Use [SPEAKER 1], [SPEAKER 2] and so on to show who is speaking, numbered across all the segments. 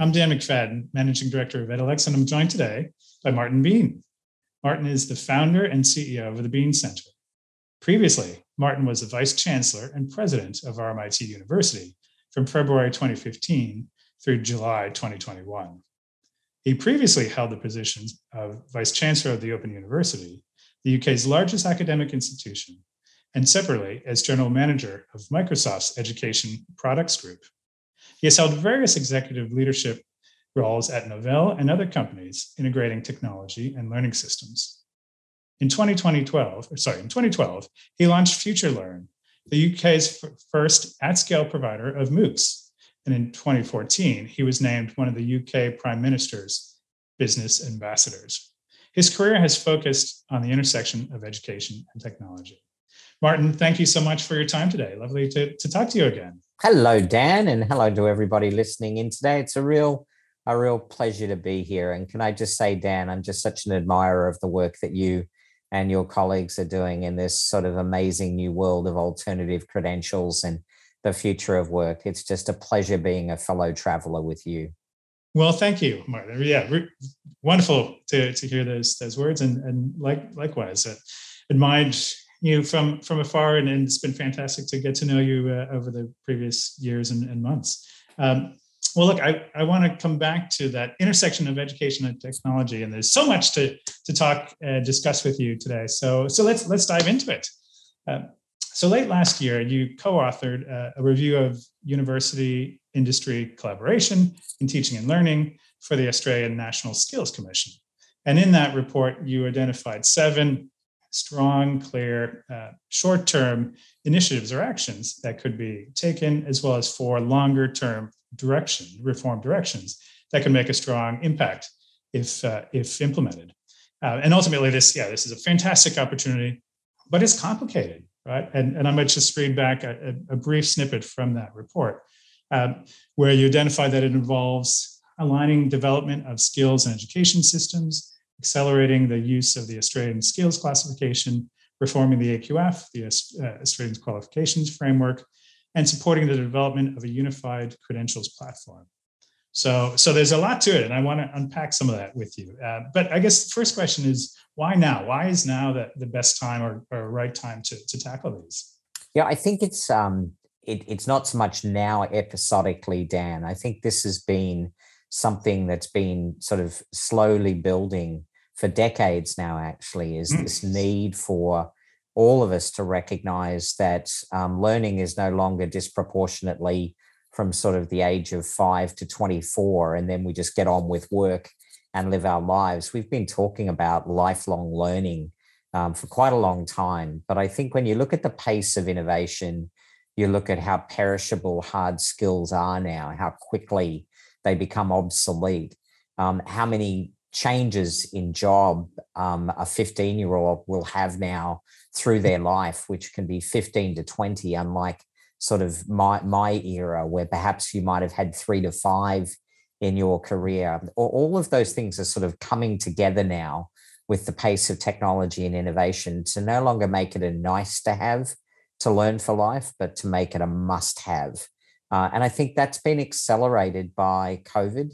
[SPEAKER 1] I'm Dan McFadyen, Managing Director of Edalex, and I'm joined today by Martin Bean. Martin is the founder and CEO of the Bean Center. Previously, Martin was the Vice Chancellor and President of RMIT University from February 2015 through July 2021. He previously held the positions of Vice Chancellor of the Open University, the UK's largest academic institution, and separately as General Manager of Microsoft's Education Products Group. He has held various executive leadership roles at Novell and other companies integrating technology and learning systems. In 2012, he launched FutureLearn, the UK's first at-scale provider of MOOCs. And in 2014, he was named one of the UK Prime Minister's business ambassadors. His career has focused on the intersection of education and technology. Martin, thank you so much for your time today. Lovely to talk to you again.
[SPEAKER 2] Hello, Dan, and hello to everybody listening in today. It's a real pleasure to be here. And can I just say, Dan, I'm just such an admirer of the work that you and your colleagues are doing in this sort of amazing new world of alternative credentials and the future of work. It's just a pleasure being a fellow traveler with you.
[SPEAKER 1] Well, thank you, Martin. Yeah, wonderful to hear those words, and likewise, admired you from afar, and it's been fantastic to get to know you over the previous years and months. Well, look, I want to come back to that intersection of education and technology, and there's so much to talk and discuss with you today. So let's dive into it. So late last year, you co-authored a review of university industry collaboration in teaching and learning for the Australian National Skills Commission. And in that report, you identified 7 strong, clear, short-term initiatives or actions that could be taken, as well as 4 longer-term reform directions that can make a strong impact if implemented. And ultimately, this is a fantastic opportunity, but it's complicated, right? And I might just read back a brief snippet from that report, where you identify that it involves aligning development of skills and education systems, accelerating the use of the Australian Skills Classification, reforming the AQF, the Australian Qualifications Framework, and supporting the development of a unified credentials platform. So there's a lot to it, and I want to unpack some of that with you. But I guess the first question is, why now? Why is now the best time or right time to tackle these?
[SPEAKER 2] Yeah, I think it's not so much now episodically, Dan. I think this has been something that's been sort of slowly building for decades now, actually, is this need for all of us to recognize that learning is no longer disproportionately from sort of the age of 5 to 24, and then we just get on with work and live our lives. We've been talking about lifelong learning for quite a long time. But I think when you look at the pace of innovation, you look at how perishable hard skills are now, how quickly they become obsolete, how many changes in job a 15-year-old will have now through their life, which can be 15 to 20, unlike sort of my era, where perhaps you might have had 3 to 5 in your career. All of those things are sort of coming together now with the pace of technology and innovation to no longer make it a nice to have to learn for life, but to make it a must have. And I think that's been accelerated by COVID,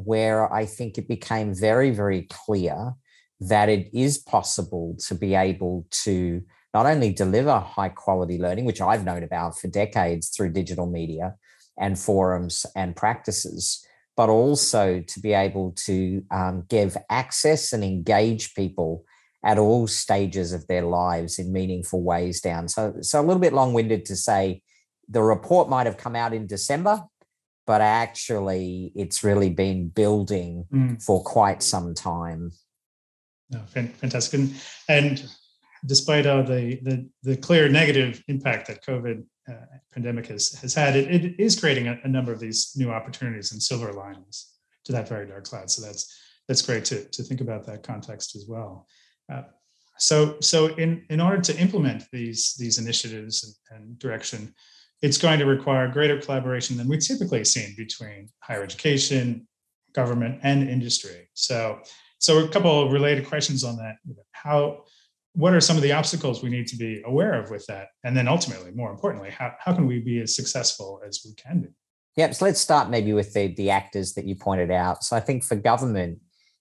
[SPEAKER 2] where I think it became very, very clear that it is possible to be able to not only deliver high quality learning, which I've known about for decades through digital media and forums and practices, but also to be able to give access and engage people at all stages of their lives in meaningful ways, down. So a little bit long-winded to say the report might have come out in December, but actually it's really been building for quite some time.
[SPEAKER 1] No, fantastic. And despite the clear negative impact that COVID pandemic has had, it is creating a number of these new opportunities and silver linings to that very dark cloud. So that's great to think about that context as well. So in order to implement these initiatives and direction, it's going to require greater collaboration than we've typically seen between higher education, government, and industry. So a couple of related questions on that. What are some of the obstacles we need to be aware of with that? And then ultimately, more importantly, how can we be as successful as we can be?
[SPEAKER 2] Yep. So let's start maybe with the actors that you pointed out. So I think for government,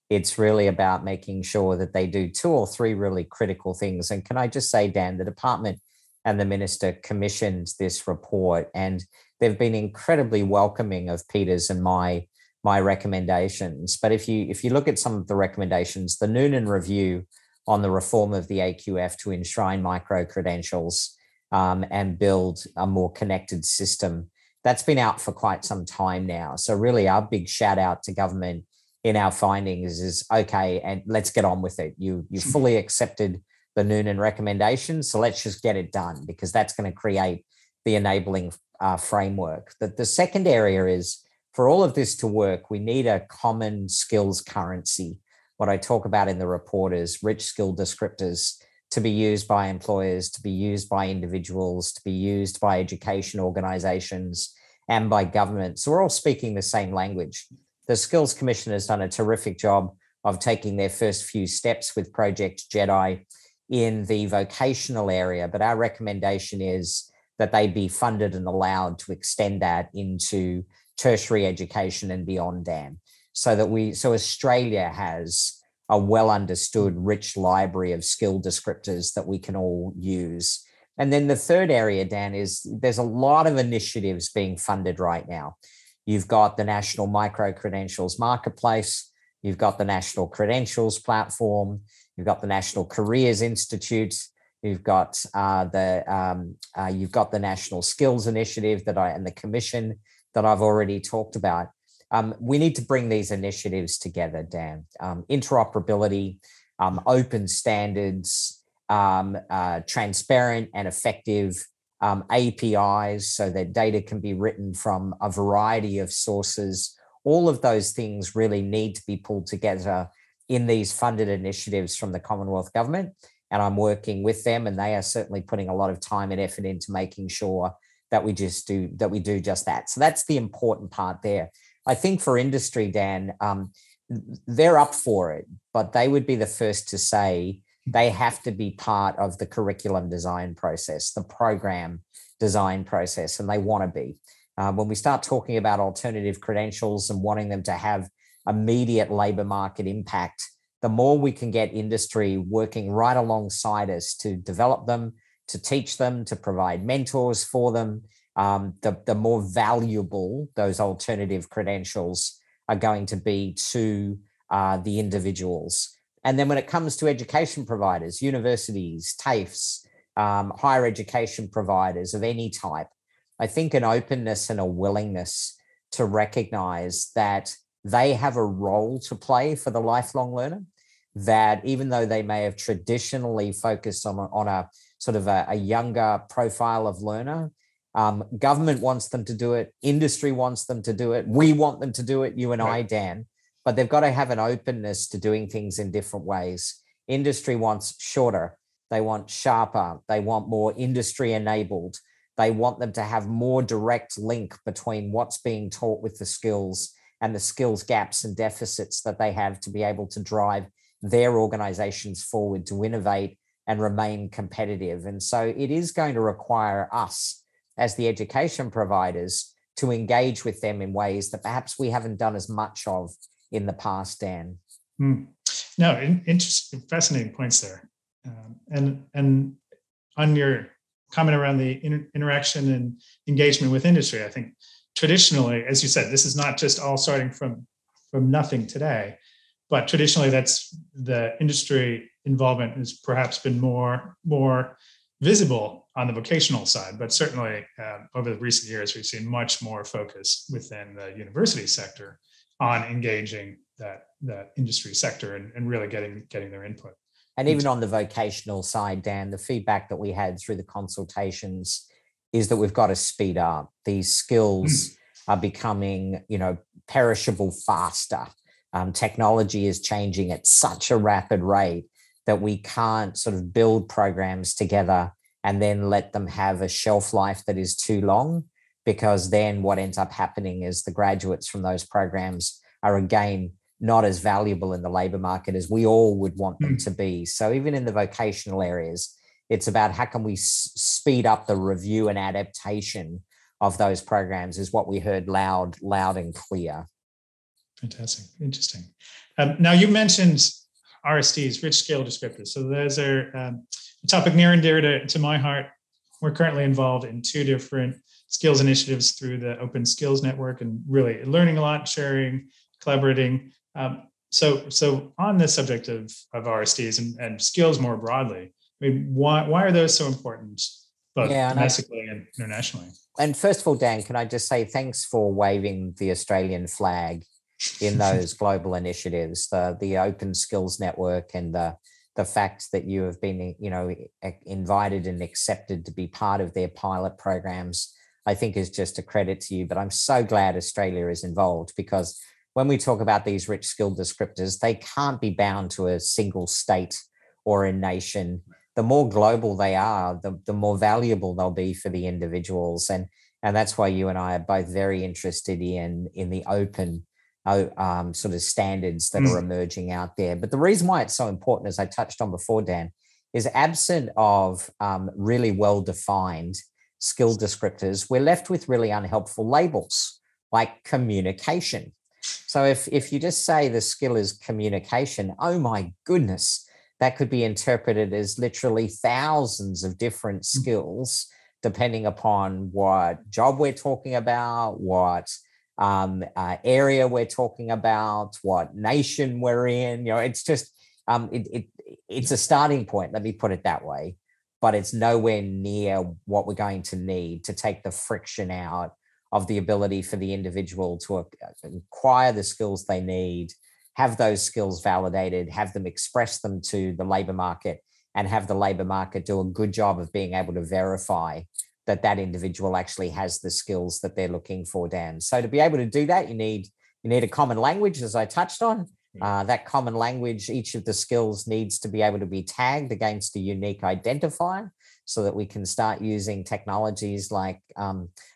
[SPEAKER 2] it's really about making sure that they do two or three really critical things. And can I just say, Dan, the department and the minister commissioned this report, and they've been incredibly welcoming of Peter's and my recommendations. But if you look at some of the recommendations, the Noonan review on the reform of the AQF to enshrine micro credentials and build a more connected system, that's been out for quite some time now. So really our big shout out to government in our findings is, okay, and let's get on with it. You fully accepted the Noonan recommendations, so let's just get it done, because that's going to create the enabling framework. The second area is, for all of this to work, we need a common skills currency. What I talk about in the report is rich skill descriptors to be used by employers, to be used by individuals, to be used by education organizations and by government. So we're all speaking the same language. The Skills Commission has done a terrific job of taking their first few steps with Project Jedi in the vocational area, but our recommendation is that they be funded and allowed to extend that into tertiary education and beyond, Dan, so Australia has a well understood rich library of skill descriptors that we can all use. And then the third area, Dan, is there's a lot of initiatives being funded right now. You've got the National Micro Credentials Marketplace, you've got the National Credentials Platform, you've got the National Careers Institute, you've got the National Skills Initiative and the Commission that I've already talked about. We need to bring these initiatives together, Dan. Interoperability, open standards, transparent and effective APIs so that data can be written from a variety of sources. All of those things really need to be pulled together in these funded initiatives from the Commonwealth Government. And I'm working with them, and they are certainly putting a lot of time and effort into making sure that we do just that. So that's the important part there. I think for industry, Dan, they're up for it, but they would be the first to say they have to be part of the curriculum design process, the program design process, and they want to be. When we start talking about alternative credentials and wanting them to have immediate labour market impact, the more we can get industry working right alongside us to develop them, to teach them, to provide mentors for them, the more valuable those alternative credentials are going to be to the individuals. And then when it comes to education providers, universities, TAFEs, higher education providers of any type, I think an openness and a willingness to recognize that they have a role to play for the lifelong learner, that even though they may have traditionally focused on a sort of a younger profile of learner, government wants them to do it, industry wants them to do it, we want them to do it, you and I, Dan, but they've got to have an openness to doing things in different ways. Industry wants shorter, they want sharper, they want more industry enabled, they want them to have more direct link between what's being taught with the skills and the skills gaps and deficits that they have to be able to drive their organizations forward to innovate and remain competitive. And so it is going to require us as the education providers to engage with them in ways that perhaps we haven't done as much of in the past, Dan.
[SPEAKER 1] No, interesting, fascinating points there. And on your comment around the interaction and engagement with industry, I think traditionally, as you said, this is not just all starting from nothing today, but traditionally that's the industry involvement has perhaps been more visible on the vocational side, but certainly over the recent years, we've seen much more focus within the university sector on engaging that industry sector and really getting their input.
[SPEAKER 2] And even on the vocational side, Dan, the feedback that we had through the consultations is that we've got to speed up. These skills are becoming, perishable faster. Technology is changing at such a rapid rate that we can't sort of build programs together and then let them have a shelf life that is too long, because then what ends up happening is the graduates from those programs are again not as valuable in the labour market as we all would want them to be. So even in the vocational areas, it's about how can we speed up the review and adaptation of those programs is what we heard loud and clear.
[SPEAKER 1] Fantastic. Interesting. Now, you mentioned RSDs, rich skill descriptors. So those are a topic near and dear to my heart. We're currently involved in 2 different skills initiatives through the Open Skills Network, and really learning a lot, sharing, collaborating. So on the subject of RSDs and skills more broadly, I mean, why are those so important, both domestically and internationally?
[SPEAKER 2] And first of all, Dan, can I just say thanks for waving the Australian flag in those global initiatives, the Open Skills Network, and the fact that you have been, invited and accepted to be part of their pilot programs, I think is just a credit to you. But I'm so glad Australia is involved, because when we talk about these rich skill descriptors, they can't be bound to a single state or a nation. The more global they are, the more valuable they'll be for the individuals. And that's why you and I are both very interested in the open sort of standards that are emerging out there. But the reason why it's so important, as I touched on before, Dan, is absent of really well-defined skill descriptors, we're left with really unhelpful labels like communication. So if you just say the skill is communication, oh my goodness, that could be interpreted as literally thousands of different skills, depending upon what job we're talking about, what area we're talking about, what nation we're in. It's just it's a starting point. Let me put it that way, but it's nowhere near what we're going to need to take the friction out of the ability for the individual to acquire the skills they need, have those skills validated, have them express them to the labor market, and have the labor market do a good job of being able to verify that individual actually has the skills that they're looking for, Dan. So to be able to do that, you need a common language, as I touched on. That common language, each of the skills needs to be able to be tagged against a unique identifier, so that we can start using technologies like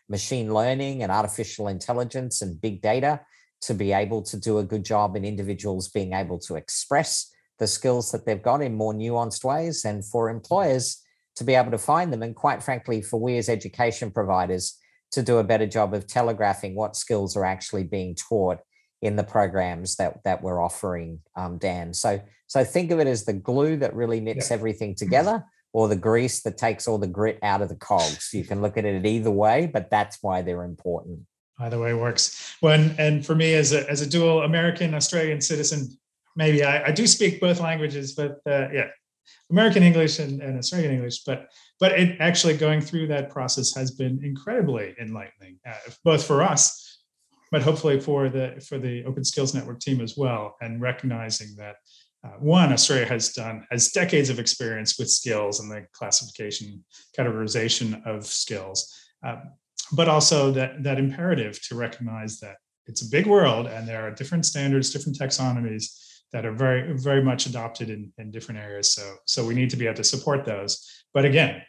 [SPEAKER 2] machine learning and artificial intelligence and big data to be able to do a good job in individuals being able to express the skills that they've got in more nuanced ways, and for employers to be able to find them. And quite frankly, for we as education providers to do a better job of telegraphing what skills are actually being taught in the programs that we're offering, Dan. So think of it as the glue that really knits everything together, or the grease that takes all the grit out of the cogs. You can look at it either way, but that's why they're important.
[SPEAKER 1] Either way works. And for me, as a dual American Australian citizen, maybe I do speak both languages, but American English and Australian English. But it actually, going through that process has been incredibly enlightening, both for us, but hopefully for the Open Skills Network team as well, and recognizing that Australia has decades of experience with skills and the classification, categorization of skills. But also that imperative to recognize that it's a big world, and there are different standards, different taxonomies that are very, very much adopted in different areas. So we need to be able to support those. But again,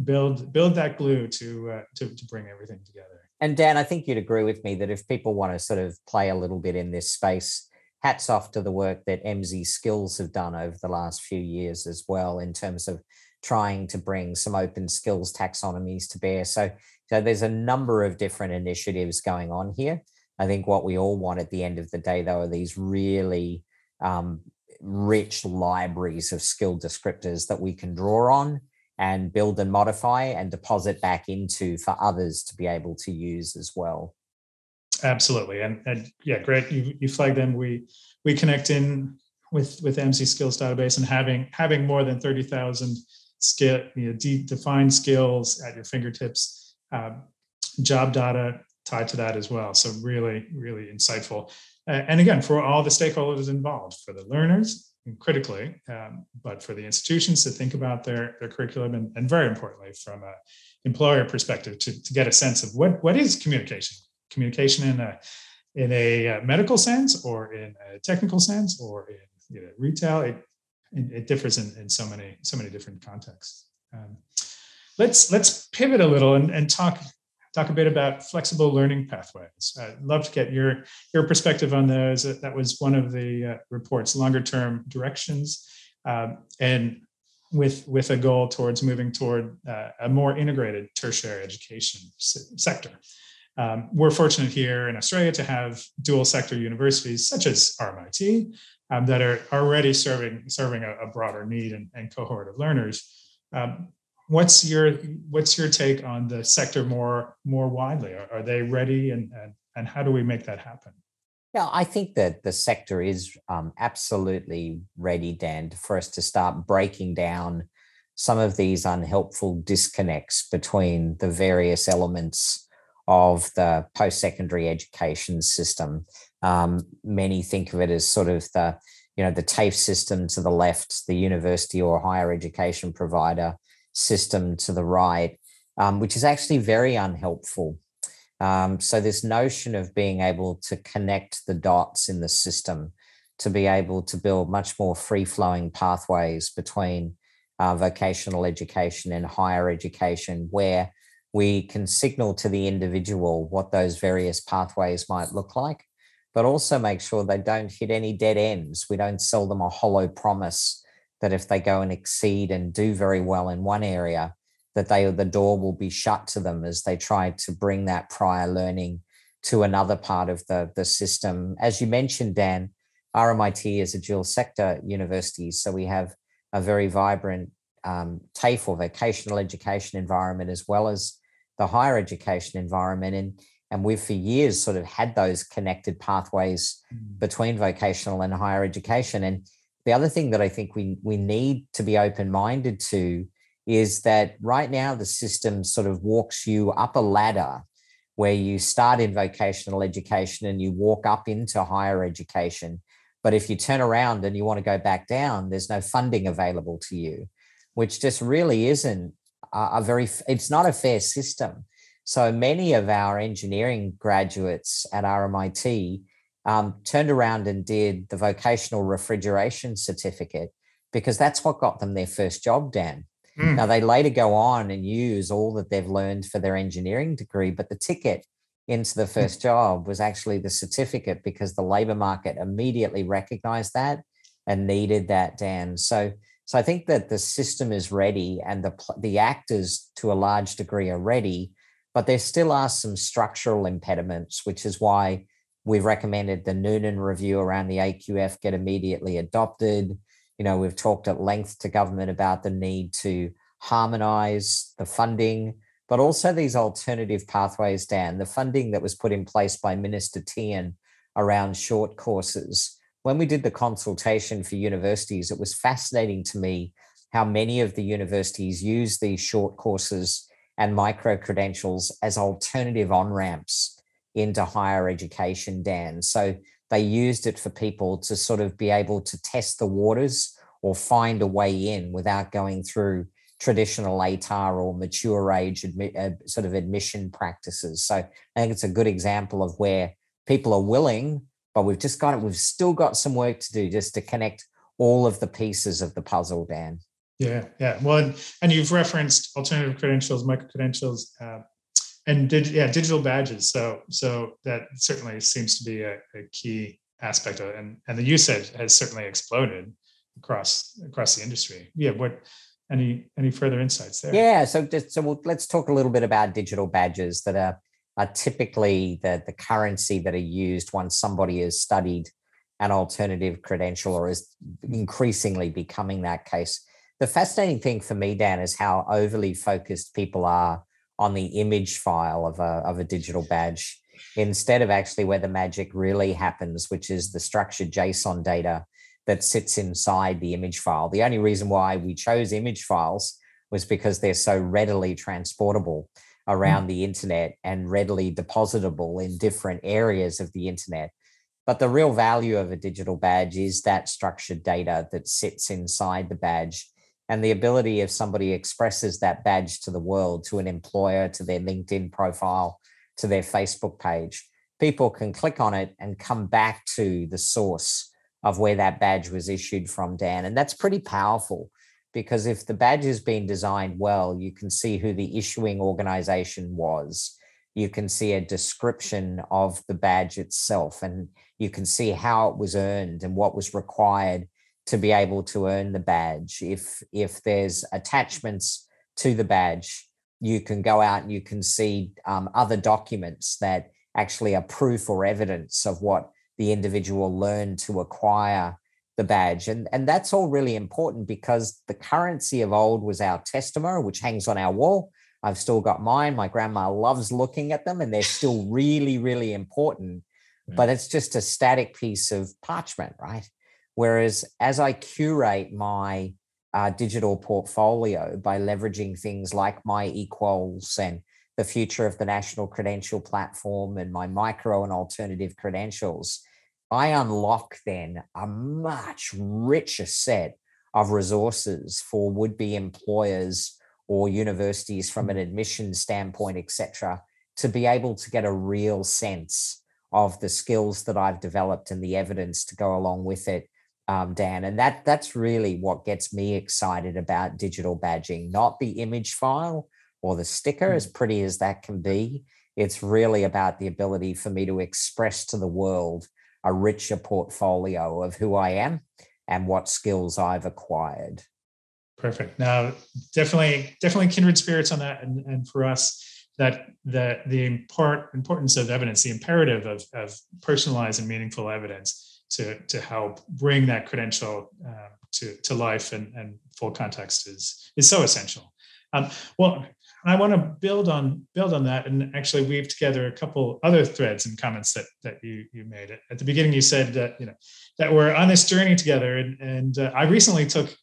[SPEAKER 1] build that glue to bring everything together.
[SPEAKER 2] And Dan, I think you'd agree with me that if people want to sort of play a little bit in this space, hats off to the work that MZ Skills have done over the last few years as well, in terms of trying to bring some open skills taxonomies to bear. So there's a number of different initiatives going on here. I think what we all want at the end of the day, though, are these really rich libraries of skill descriptors that we can draw on and build and modify and deposit back into for others to be able to use as well.
[SPEAKER 1] Absolutely. And yeah, great. You flagged them. We connect in with MZ Skills database, and having more than 30,000 defined skills at your fingertips, job data tied to that as well. So really, really insightful. And again, for all the stakeholders involved, for the learners, critically, but for the institutions to think about their curriculum, and very importantly, from an employer perspective, to get a sense of what is communication. Communication in a medical sense, or in a technical sense, or in retail. It differs in so many different contexts. Let's pivot a little and talk a bit about flexible learning pathways. I'd love to get your perspective on those. That was one of the report's longer term directions. And with a goal towards moving toward a more integrated tertiary education sector. We're fortunate here in Australia to have dual sector universities such as RMIT that are already serving a broader need and cohort of learners. What's your take on the sector more widely? Are they ready, and how do we make that happen?
[SPEAKER 2] Yeah, I think that the sector is absolutely ready, Dan, for us to start breaking down some of these unhelpful disconnects between the various elements of the post-secondary education system. Many think of it as sort of the TAFE system to the left, the university or higher education provider system to the right, which is actually very unhelpful. So this notion of being able to connect the dots in the system to be able to build much more free-flowing pathways between vocational education and higher education, where we can signal to the individual what those various pathways might look like, but also make sure they don't hit any dead ends. We don't sell them a hollow promise that if they go and exceed and do very well in one area, that the door will be shut to them as they try to bring that prior learning to another part of the system. As you mentioned, Dan, RMIT is a dual sector university, so we have a very vibrant TAFE or vocational education environment as well as the higher education environment. And we've for years sort of had those connected pathways between vocational and higher education. And the other thing that I think we need to be open-minded to is that right now the system sort of walks you up a ladder where you start in vocational education and you walk up into higher education. But if you turn around and you want to go back down, there's no funding available to you, which just really isn't it's not a fair system. So many of our engineering graduates at RMIT turned around and did the vocational refrigeration certificate because that's what got them their first job, Dan. Now, they later go on and use all that they've learned for their engineering degree, but the ticket into the first job was actually the certificate because the labor market immediately recognized that and needed that, Dan. So I think that the system is ready and the actors to a large degree are ready, but there still are some structural impediments, which is why we've recommended the Noonan review around the AQF get immediately adopted. We've talked at length to government about the need to harmonize the funding, but also these alternative pathways, Dan. The funding that was put in place by Minister Tian around short courses. When we did the consultation for universities, it was fascinating to me how many of the universities use these short courses and micro-credentials as alternative on-ramps into higher education, Dan. So they used it for people to sort of be able to test the waters or find a way in without going through traditional ATAR or mature age sort of admission practices. So I think it's a good example of where people are willing, but we've still got some work to do just to connect all of the pieces of the puzzle, Dan.
[SPEAKER 1] Yeah. Well, and you've referenced alternative credentials, micro-credentials, and digital badges. So that certainly seems to be a key aspect of it. And the usage has certainly exploded across the industry. Yeah. Any further insights there?
[SPEAKER 2] Yeah. So let's talk a little bit about digital badges that are typically the currency that are used once somebody has studied an alternative credential or is increasingly becoming that case. The fascinating thing for me, Dan, is how overly focused people are on the image file of a digital badge instead of actually where the magic really happens, which is the structured JSON data that sits inside the image file. The only reason why we chose image files was because they're so readily transportable around the internet and readily depositable in different areas of the internet. But the real value of a digital badge is that structured data that sits inside the badge. And the ability if somebody expresses that badge to the world, to an employer, to their LinkedIn profile, to their Facebook page, people can click on it and come back to the source of where that badge was issued from, Dan. And that's pretty powerful because if the badge has been designed well, you can see who the issuing organization was. You can see a description of the badge itself, and you can see how it was earned and what was required to be able to earn the badge. If there's attachments to the badge, you can go out and you can see other documents that actually are proof or evidence of what the individual learned to acquire the badge. And that's all really important, because the currency of old was our testamo, which hangs on our wall. I've still got mine. My grandma loves looking at them, and they're still really, really important. Right. But it's just a static piece of parchment, right? Whereas as I curate my digital portfolio by leveraging things like my equals and the future of the National Credential Platform and my micro and alternative credentials, I unlock then a much richer set of resources for would-be employers or universities from an admissions standpoint, etc., to be able to get a real sense of the skills that I've developed and the evidence to go along with it, Dan. And that's really what gets me excited about digital badging, not the image file or the sticker, as pretty as that can be. It's really about the ability for me to express to the world a richer portfolio of who I am and what skills I've acquired.
[SPEAKER 1] Perfect. Now, definitely kindred spirits on that. And for us, that the importance of evidence, the imperative of personalized and meaningful evidence to help bring that credential to life and full context is so essential. Well, I want to build on that and actually weave together a couple other threads and comments that you made. At the beginning, you said that we're on this journey together, and I recently took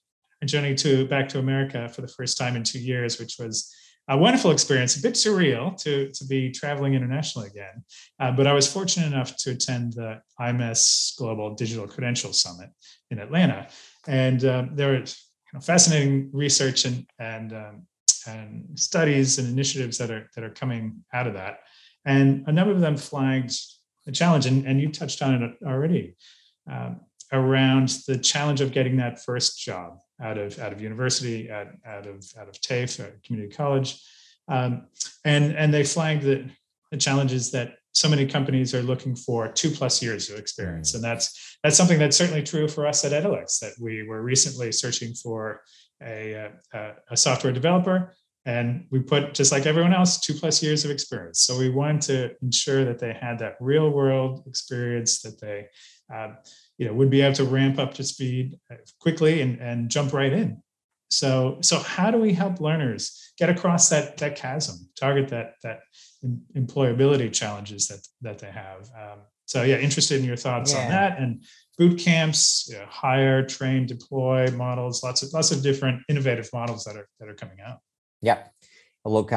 [SPEAKER 1] a journey back to America for the first time in 2 years, which was a wonderful experience, a bit surreal to be traveling internationally again. But I was fortunate enough to attend the IMS Global Digital Credentials Summit in Atlanta. And there was fascinating research and studies and initiatives that are coming out of that. And a number of them flagged a challenge, and you touched on it already, around the challenge of getting that first job out of university, out of TAFE, or community college, and they flagged the challenges that so many companies are looking for 2+ years of experience, and that's something that's certainly true for us at Edalex. That we were recently searching for a software developer, and we put, just like everyone else, 2+ years of experience. So we wanted to ensure that they had that real world experience, that they would be able to ramp up to speed quickly and jump right in. So how do we help learners get across that chasm, target that employability challenges that they have? Interested in your thoughts on that, and boot camps, hire, train, deploy models, lots of different innovative models that are coming out.
[SPEAKER 2] Yep. Look,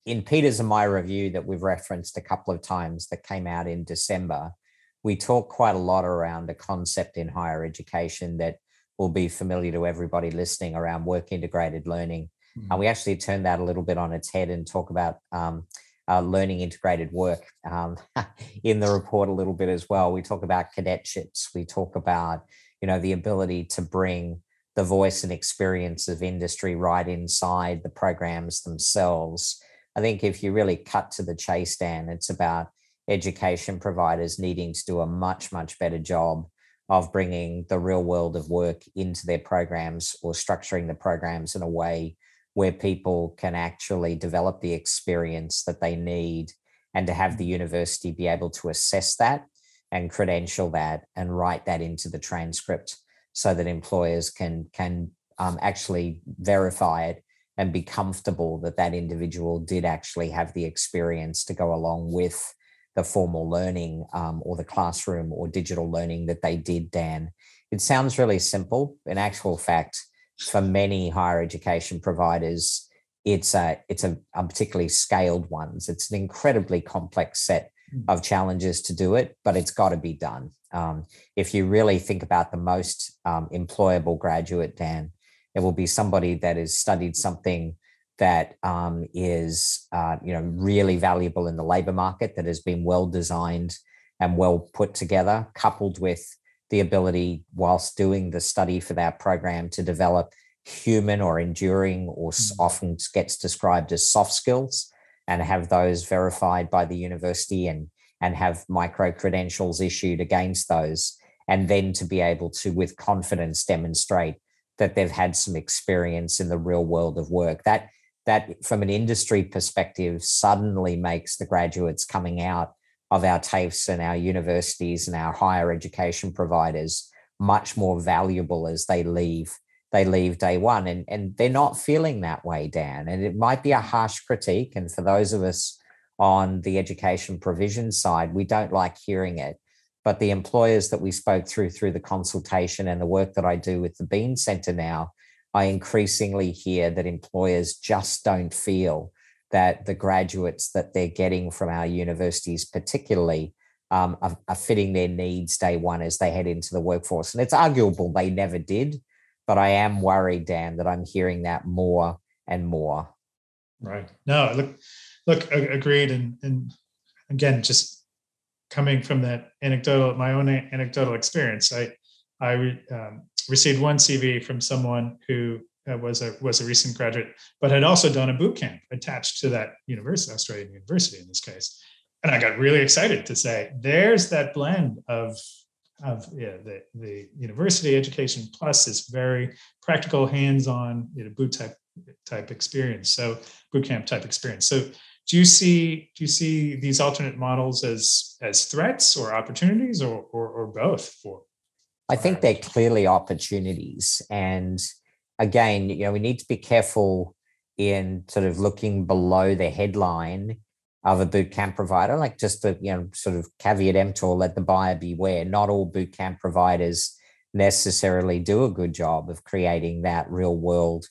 [SPEAKER 2] in Peter's and my review that we've referenced a couple of times that came out in December, we talk quite a lot around a concept in higher education that will be familiar to everybody listening around work integrated learning. Mm-hmm. We actually turn that a little bit on its head and talk about learning integrated work in the report a little bit as well. We talk about cadetships. We talk about, the ability to bring the voice and experience of industry right inside the programs themselves. I think if you really cut to the chase, Dan, it's about education providers needing to do a much, much better job of bringing the real world of work into their programs, or structuring the programs in a way where people can actually develop the experience that they need, and to have the university be able to assess that and credential that and write that into the transcript so that employers can actually verify it and be comfortable that that individual did actually have the experience to go along with the formal learning or the classroom or digital learning that they did, Dan. It sounds really simple. In actual fact, for many higher education providers, it's a particularly scaled ones. It's an incredibly complex set of challenges to do it, but it's got to be done. If you really think about the most employable graduate, Dan, it will be somebody that has studied something that is really valuable in the labor market, that has been well designed and well put together, coupled with the ability, whilst doing the study for that program, to develop human or enduring, or often gets described as soft skills, and have those verified by the university and have micro credentials issued against those. and then to be able to, with confidence, demonstrate that they've had some experience in the real world of work. That from an industry perspective suddenly makes the graduates coming out of our TAFEs and our universities and our higher education providers much more valuable as they leave day one. And they're not feeling that way, Dan. And it might be a harsh critique. And for those of us on the education provision side, we don't like hearing it. But the employers that we spoke through the consultation and the work that I do with the Bean Centre now, I increasingly hear that employers just don't feel that the graduates that they're getting from our universities particularly are fitting their needs day one as they head into the workforce. And it's arguable they never did, but I am worried, Dan, that I'm hearing that more and more.
[SPEAKER 1] Right. No, look, agreed. And again, just coming from that my own anecdotal experience, I received one CV from someone who was a recent graduate, but had also done a boot camp attached to that university, Australian university in this case. And I got really excited to say, there's that blend of the university education plus this very practical, hands-on, boot type experience. So boot camp type experience. So do you see these alternate models as threats or opportunities or both for?
[SPEAKER 2] I think they're clearly opportunities. And again, we need to be careful in sort of looking below the headline of a boot camp provider, like just the, sort of caveat emptor, let the buyer beware. Not all boot camp providers necessarily do a good job of creating that real world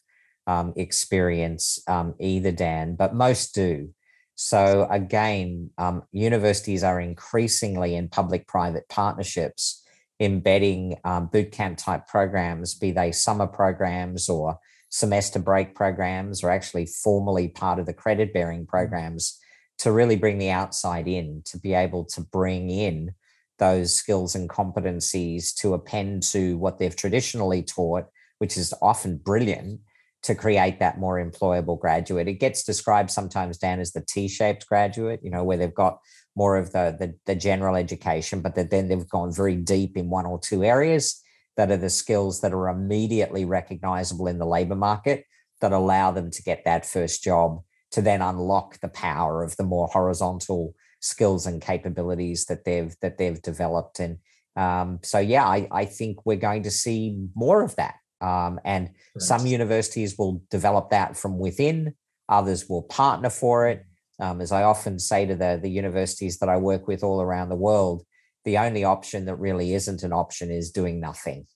[SPEAKER 2] experience either, Dan, but most do. So again, universities are increasingly in public-private partnerships embedding bootcamp type programs, be they summer programs or semester break programs, or actually formally part of the credit bearing programs, to really bring the outside in, to be able to bring in those skills and competencies to append to what they've traditionally taught, which is often brilliant, to create that more employable graduate. It gets described sometimes, Dan, as the T-shaped graduate, where they've got more of the general education, but then they've gone very deep in one or two areas that are the skills that are immediately recognizable in the labor market that allow them to get that first job, to then unlock the power of the more horizontal skills and capabilities that they've developed. And I think we're going to see more of that. And some universities will develop that from within, others will partner for it. As I often say to the universities that I work with all around the world, the only option that really isn't an option is doing nothing.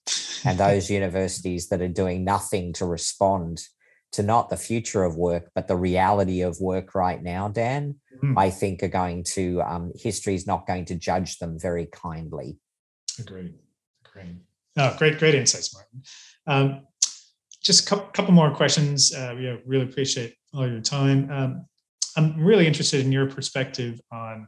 [SPEAKER 2] And those universities that are doing nothing to respond to not the future of work, but the reality of work right now, Dan, I think are going to, history is not going to judge them very kindly.
[SPEAKER 1] Agreed. Oh, great insights, Martin. Just a couple more questions. We really appreciate all your time. I'm really interested in your perspective on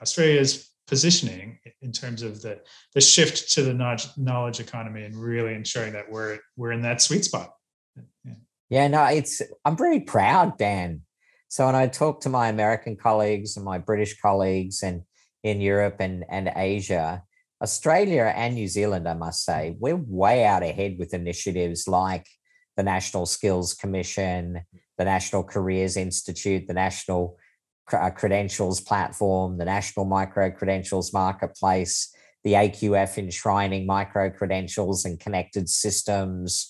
[SPEAKER 1] Australia's positioning in terms of the shift to the knowledge economy and really ensuring that we're in that sweet spot.
[SPEAKER 2] I'm very proud, Dan. So when I talk to my American colleagues and my British colleagues and in Europe and Asia, Australia and New Zealand, I must say, we're way out ahead with initiatives like the National Skills Commission, the National Careers Institute, the National Credentials Platform, the National Micro-Credentials Marketplace, the AQF enshrining micro-credentials and connected systems,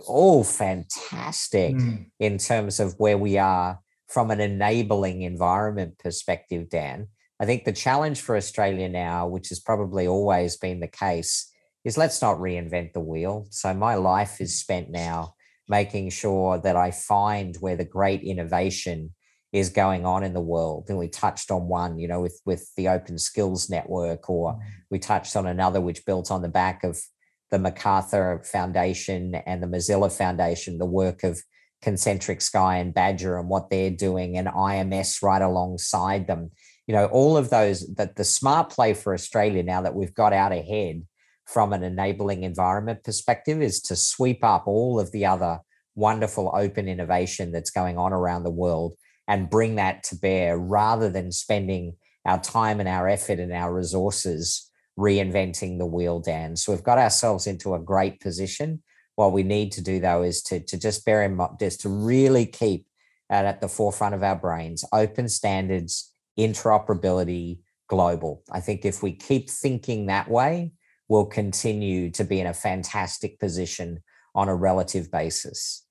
[SPEAKER 2] all fantastic in terms of where we are from an enabling environment perspective, Dan. I think the challenge for Australia now, which has probably always been the case, is let's not reinvent the wheel. So my life is spent now making sure that I find where the great innovation is going on in the world. And we touched on one, with the Open Skills Network, or we touched on another which built on the back of the MacArthur Foundation and the Mozilla Foundation, the work of Concentric Sky and Badger and what they're doing, and IMS right alongside them. All of those, that the smart play for Australia now that we've got out ahead from an enabling environment perspective is to sweep up all of the other wonderful open innovation that's going on around the world and bring that to bear, rather than spending our time and our effort and our resources reinventing the wheel, Dan. So we've got ourselves into a great position. What we need to do, though, is to just bear in mind, just to really keep at the forefront of our brains, open standards, interoperability, global. I think if we keep thinking that way, we'll continue to be in a fantastic position on a relative basis.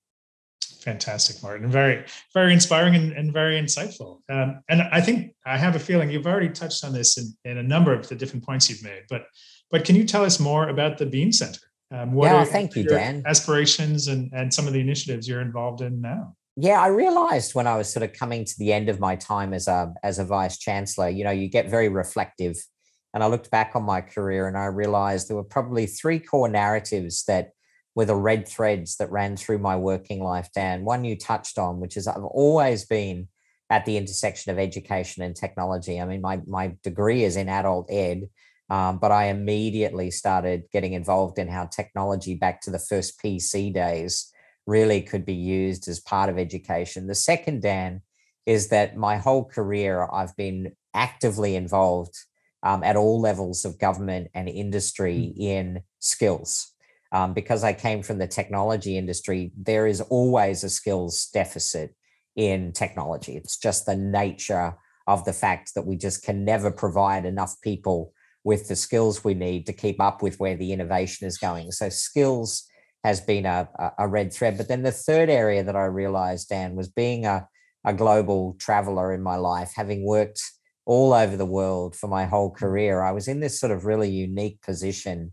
[SPEAKER 1] Fantastic, Martin. Very, very inspiring and very insightful. And I think I have a feeling you've already touched on this in a number of the different points you've made. But can you tell us more about the Bean Center? What are
[SPEAKER 2] thank you,
[SPEAKER 1] your
[SPEAKER 2] Dan.
[SPEAKER 1] aspirations and some of the initiatives you're involved in now?
[SPEAKER 2] Yeah, I realized when I was sort of coming to the end of my time as a vice chancellor, you get very reflective. And I looked back on my career and I realized there were probably three core narratives that were the red threads that ran through my working life, Dan. One you touched on, which is I've always been at the intersection of education and technology. I mean, my degree is in adult ed, but I immediately started getting involved in how technology back to the first PC days really could be used as part of education. The second, Dan, is that my whole career I've been actively involved at all levels of government and industry in skills. Because I came from the technology industry, there is always a skills deficit in technology. It's just the nature of the fact that we just can never provide enough people with the skills we need to keep up with where the innovation is going. So skills has been a red thread. But then the third area that I realized, Dan, was being a global traveler in my life, having worked all over the world for my whole career. I was in this sort of really unique position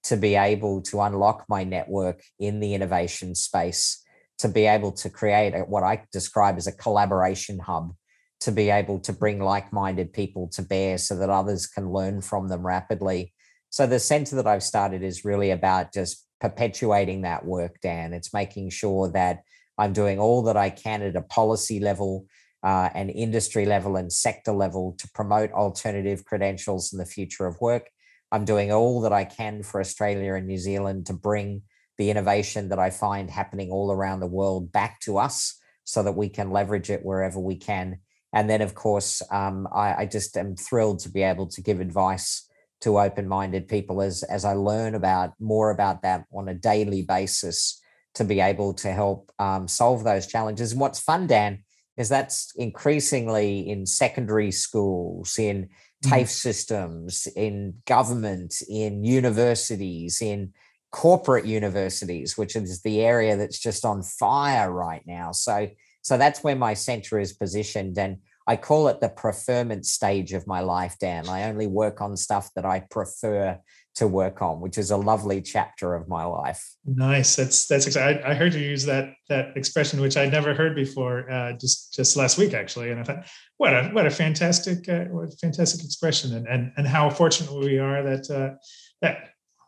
[SPEAKER 2] to be able to unlock my network in the innovation space, to be able to create what I describe as a collaboration hub, to be able to bring like-minded people to bear so that others can learn from them rapidly. So the center that I've started is really about just perpetuating that work, Dan. It's making sure that I'm doing all that I can at a policy level and industry level and sector level to promote alternative credentials in the future of work. I'm doing all that I can for Australia and New Zealand to bring the innovation that I find happening all around the world back to us so that we can leverage it wherever we can. And then, of course, I just am thrilled to be able to give advice to open-minded people as I learn more about that on a daily basis to be able to help solve those challenges. And what's fun, Dan, is that's increasingly in secondary schools, in TAFE systems, in government, in universities, in corporate universities, which is the area that's just on fire right now. So that's where my center is positioned. And I call it the preferment stage of my life, Dan. I only work on stuff that I prefer to work on, which is a lovely chapter of my life.
[SPEAKER 1] Nice. That's exciting. I heard you use that expression, which I'd never heard before, just last week, actually. And I thought, what a fantastic expression, and how fortunate we are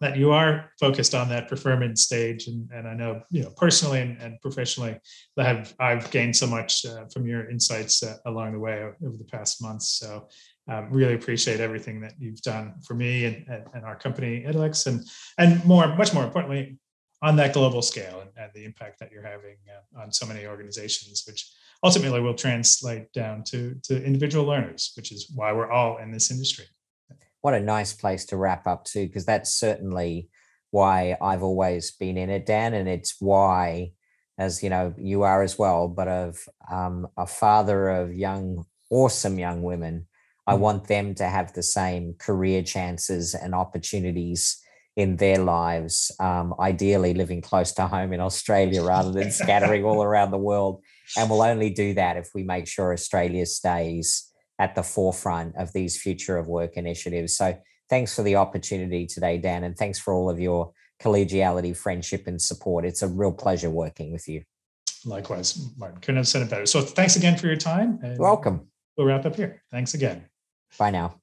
[SPEAKER 1] that you are focused on that preferment stage. And I know, personally and professionally, I've gained so much from your insights along the way over the past months. So really appreciate everything that you've done for me and our company, Edalex, and much more importantly, on that global scale and the impact that you're having on so many organizations, which ultimately will translate down to individual learners, which is why we're all in this industry.
[SPEAKER 2] What a nice place to wrap up to, because that's certainly why I've always been in it, Dan. And it's why, as you know, you are as well, but of a father of awesome young women, I want them to have the same career chances and opportunities in their lives, ideally living close to home in Australia rather than scattering all around the world. And we'll only do that if we make sure Australia stays at the forefront of these future of work initiatives. So thanks for the opportunity today, Dan, and thanks for all of your collegiality, friendship, and support. It's a real pleasure working with you.
[SPEAKER 1] Likewise, Martin. Couldn't have said it better. So thanks again for your time.
[SPEAKER 2] You're welcome.
[SPEAKER 1] We'll wrap up here. Thanks again.
[SPEAKER 2] Bye now.